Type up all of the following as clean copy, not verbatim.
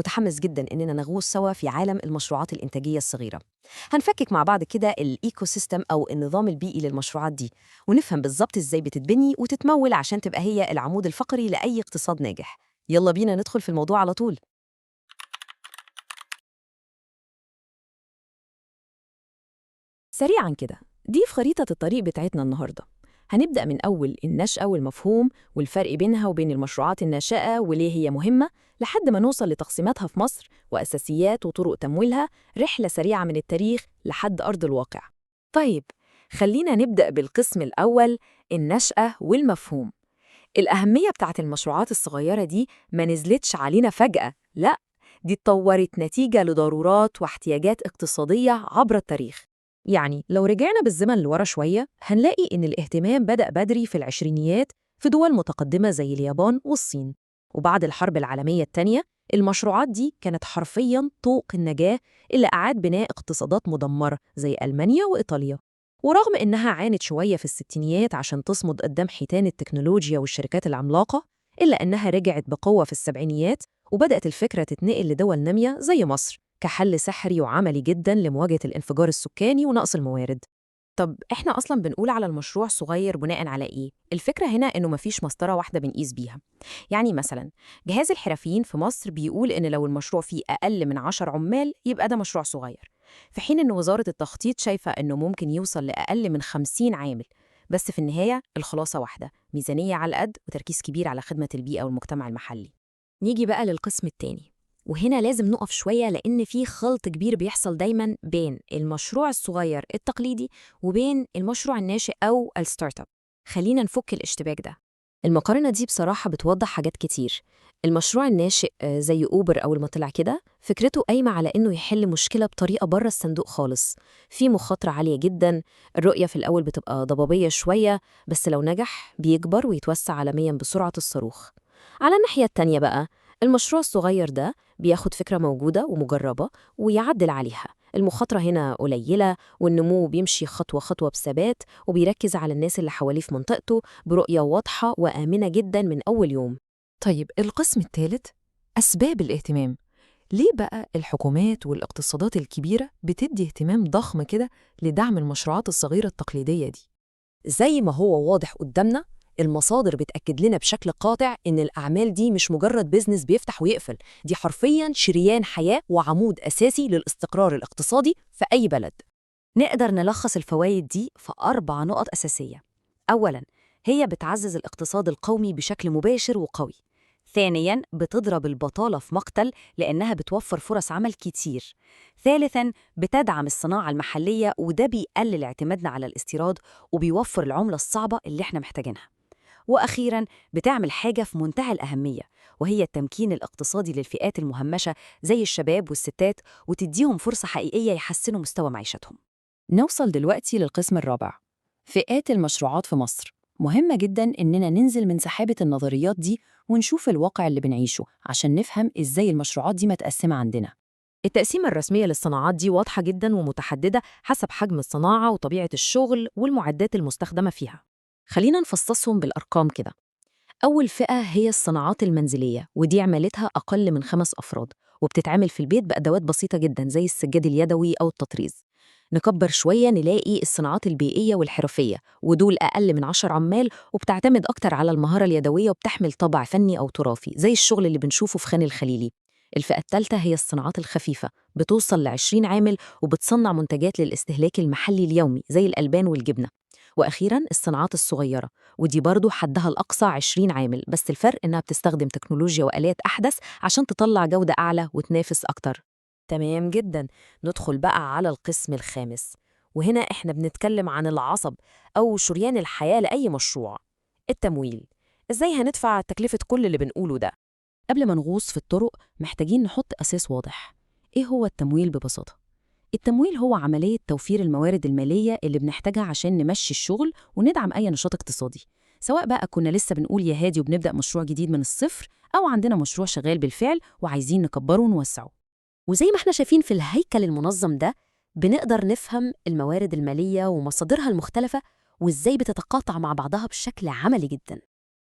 متحمس جدا إننا نغوص سوا في عالم المشروعات الإنتاجية الصغيرة. هنفكك مع بعض كده الإيكو سيستم أو النظام البيئي للمشروعات دي، ونفهم بالظبط إزاي بتتبني وتتمول عشان تبقى هي العمود الفقري لأي اقتصاد ناجح. يلا بينا ندخل في الموضوع على طول. سريعا كده، دي في خريطة الطريق بتاعتنا النهاردة. هنبدأ من أول النشأة والمفهوم والفرق بينها وبين المشروعات الناشئة وليه هي مهمة، لحد ما نوصل لتقسيماتها في مصر وأساسيات وطرق تمويلها، رحلة سريعة من التاريخ لحد أرض الواقع. طيب، خلينا نبدأ بالقسم الأول، النشأة والمفهوم. الأهمية بتاعت المشروعات الصغيرة دي ما نزلتش علينا فجأة، لأ، دي اتطورت نتيجة لضرورات واحتياجات اقتصادية عبر التاريخ. يعني لو رجعنا بالزمن لورا شوية هنلاقي إن الاهتمام بدأ بدري في العشرينيات في دول متقدمة زي اليابان والصين، وبعد الحرب العالمية التانية المشروعات دي كانت حرفياً طوق النجاة اللي أعاد بناء اقتصادات مدمرة زي ألمانيا وإيطاليا. ورغم إنها عانت شوية في الستينيات عشان تصمد قدام حيتان التكنولوجيا والشركات العملاقة، إلا إنها رجعت بقوة في السبعينيات، وبدأت الفكرة تتنقل لدول نامية زي مصر كحل سحري وعملي جداً لمواجهة الانفجار السكاني ونقص الموارد. طب إحنا أصلاً بنقول على المشروع صغير بناءً على إيه؟ الفكرة هنا إنه مفيش مسطرة واحدة بنقيس بيها. يعني مثلاً جهاز الحرفيين في مصر بيقول إن لو المشروع فيه أقل من 10 عمال يبقى ده مشروع صغير، في حين إن وزارة التخطيط شايفة إنه ممكن يوصل لأقل من 50 عامل. بس في النهاية الخلاصة واحدة، ميزانية على القد وتركيز كبير على خدمة البيئة والمجتمع المحلي. نيجي بقى للقسم التاني، وهنا لازم نقف شوية لأن في خلط كبير بيحصل دايماً بين المشروع الصغير التقليدي وبين المشروع الناشئ أو الستارت اب. خلينا نفك الاشتباك ده. المقارنة دي بصراحة بتوضح حاجات كتير. المشروع الناشئ زي أوبر أول ما طلع كده فكرته قايمة على إنه يحل مشكلة بطريقة بره الصندوق خالص، في مخاطرة عالية جدا، الرؤية في الأول بتبقى ضبابية شوية، بس لو نجح بيكبر ويتوسع عالميا بسرعة الصاروخ. على الناحية التانية بقى، المشروع الصغير ده بياخد فكرة موجودة ومجربة ويعدل عليها، المخاطرة هنا قليلة والنمو بيمشي خطوة خطوة بثبات، وبيركز على الناس اللي حواليه في منطقته برؤية واضحة وآمنة جدا من أول يوم. طيب القسم الثالث، أسباب الاهتمام. ليه بقى الحكومات والاقتصادات الكبيرة بتدي اهتمام ضخم كده لدعم المشروعات الصغيرة التقليدية دي؟ زي ما هو واضح قدامنا، المصادر بتأكد لنا بشكل قاطع إن الأعمال دي مش مجرد بيزنس بيفتح ويقفل، دي حرفياً شريان حياة وعمود أساسي للاستقرار الاقتصادي في أي بلد. نقدر نلخص الفوائد دي في 4 نقط أساسية. أولاً، هي بتعزز الاقتصاد القومي بشكل مباشر وقوي. ثانياً، بتضرب البطالة في مقتل لأنها بتوفر فرص عمل كتير. ثالثاً، بتدعم الصناعة المحلية وده بيقلل اعتمادنا على الاستيراد وبيوفر العملة الصعبة اللي احنا محتاجينها. وأخيراً، بتعمل حاجة في منتهى الأهمية، وهي التمكين الاقتصادي للفئات المهمشة زي الشباب والستات، وتديهم فرصة حقيقية يحسنوا مستوى معيشتهم. نوصل دلوقتي للقسم الرابع، فئات المشروعات في مصر. مهمة جداً إننا ننزل من سحابة النظريات دي ونشوف الواقع اللي بنعيشه عشان نفهم إزاي المشروعات دي متقسمة عندنا. التقسيمة الرسمية للصناعات دي واضحة جداً ومتحددة حسب حجم الصناعة وطبيعة الشغل والمعدات المستخدمة فيها. خلينا نفصصهم بالأرقام كده. أول فئة هي الصناعات المنزلية، ودي عمالتها أقل من 5 أفراد، وبتتعمل في البيت بأدوات بسيطة جداً زي السجاد اليدوي أو التطريز. نكبر شوية نلاقي الصناعات البيئية والحرفية، ودول أقل من 10 عمال وبتعتمد أكتر على المهارة اليدوية وبتحمل طابع فني أو تراثي زي الشغل اللي بنشوفه في خان الخليلي. الفئة الثالثة هي الصناعات الخفيفة، بتوصل ل20 عامل وبتصنع منتجات للاستهلاك المحلي اليومي زي الألبان والجبنة. وأخيراً الصناعات الصغيرة، ودي برضو حدها الأقصى 20 عامل، بس الفرق إنها بتستخدم تكنولوجيا وآلات أحدث عشان تطلع جودة أعلى وتنافس أكتر. تمام جدا، ندخل بقى على القسم الخامس، وهنا إحنا بنتكلم عن العصب أو شريان الحياة لأي مشروع، التمويل. إزاي هندفع تكلفة كل اللي بنقوله ده؟ قبل ما نغوص في الطرق محتاجين نحط أساس واضح. إيه هو التمويل ببساطة؟ التمويل هو عملية توفير الموارد المالية اللي بنحتاجها عشان نمشي الشغل وندعم أي نشاط اقتصادي، سواء بقى كنا لسه بنقول يا هادي وبنبدأ مشروع جديد من الصفر، أو عندنا مشروع شغال بالفعل وعايزين نكبره ونوسعه. وزي ما احنا شايفين في الهيكل المنظم ده، بنقدر نفهم الموارد المالية ومصادرها المختلفة وإزاي بتتقاطع مع بعضها بشكل عملي جدا.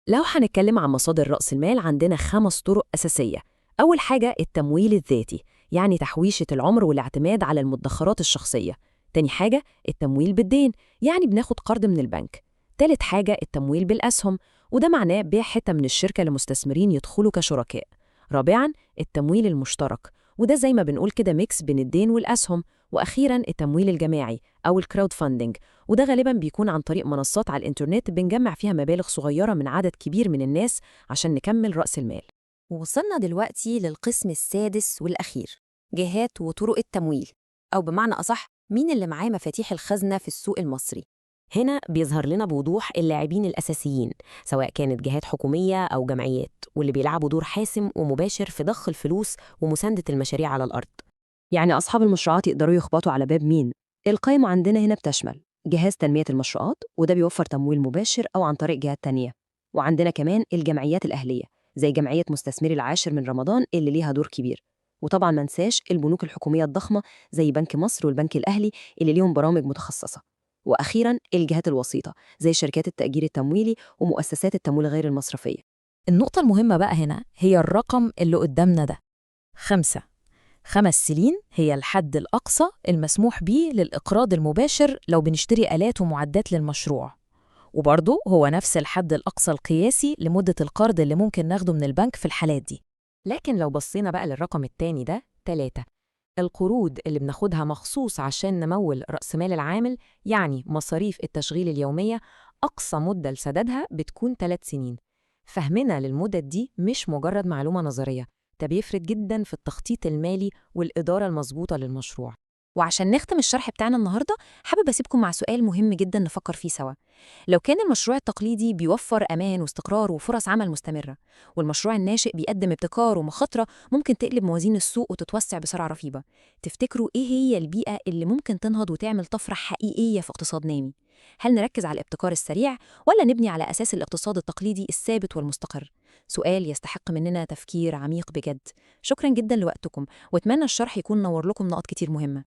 لو هنتكلم عن مصادر رأس المال، عندنا 5 طرق أساسية. أول حاجة التمويل الذاتي، يعني تحويشة العمر والاعتماد على المدخرات الشخصية. تاني حاجة التمويل بالدين، يعني بناخد قرض من البنك. تالت حاجة التمويل بالأسهم، وده معناه بيع حتة من الشركة لمستثمرين يدخلوا كشركاء. رابعاً التمويل المشترك، وده زي ما بنقول كده ميكس بين الدين والأسهم. وأخيراً التمويل الجماعي أو الكراود فاندنج، وده غالباً بيكون عن طريق منصات على الإنترنت بنجمع فيها مبالغ صغيرة من عدد كبير من الناس عشان نكمل رأس المال. ووصلنا دلوقتي للقسم السادس والأخير، جهات وطرق التمويل، أو بمعنى أصح مين اللي معاه مفاتيح الخزنة في السوق المصري. هنا بيظهر لنا بوضوح اللاعبين الأساسيين، سواء كانت جهات حكومية أو جمعيات، واللي بيلعبوا دور حاسم ومباشر في ضخ الفلوس ومساندة المشاريع على الأرض. يعني أصحاب المشروعات يقدروا يخبطوا على باب مين؟ القائمة عندنا هنا بتشمل جهاز تنمية المشروعات، وده بيوفر تمويل مباشر أو عن طريق جهات تانية. وعندنا كمان الجمعيات الأهلية زي جمعية مستثمري العاشر من رمضان اللي ليها دور كبير. وطبعا ما ننساش البنوك الحكومية الضخمة زي بنك مصر والبنك الأهلي اللي ليهم برامج متخصصة. وأخيراً الجهات الوسيطة زي شركات التأجير التمويلي ومؤسسات التمويل غير المصرفية. النقطة المهمة بقى هنا هي الرقم اللي قدامنا ده، 5. 5 سنين هي الحد الأقصى المسموح به للإقراض المباشر لو بنشتري آلات ومعدات للمشروع، وبرضه هو نفس الحد الأقصى القياسي لمدة القرض اللي ممكن ناخده من البنك في الحالات دي. لكن لو بصينا بقى للرقم التاني ده 3، القروض اللي بناخدها مخصوص عشان نمول رأس مال العامل، يعني مصاريف التشغيل اليومية، أقصى مدة لسدادها بتكون 3 سنين. فهمنا للمدد دي مش مجرد معلومة نظرية، ده بيفرق جدا في التخطيط المالي والإدارة المظبوطة للمشروع. وعشان نختم الشرح بتاعنا النهاردة، حابب أسيبكم مع سؤال مهم جدا نفكر فيه سوا. لو كان المشروع التقليدي بيوفر أمان واستقرار وفرص عمل مستمرة، والمشروع الناشئ بيقدم ابتكار ومخاطرة ممكن تقلب موازين السوق وتتوسع بسرعة رهيبة، تفتكروا إيه هي البيئة اللي ممكن تنهض وتعمل طفرة حقيقية في اقتصاد نامي؟ هل نركز على الابتكار السريع ولا نبني على أساس الاقتصاد التقليدي الثابت والمستقر؟ سؤال يستحق مننا تفكير عميق بجد. شكرا جدا لوقتكم، واتمنى الشرح يكون نور لكم نقط كتير مهمة.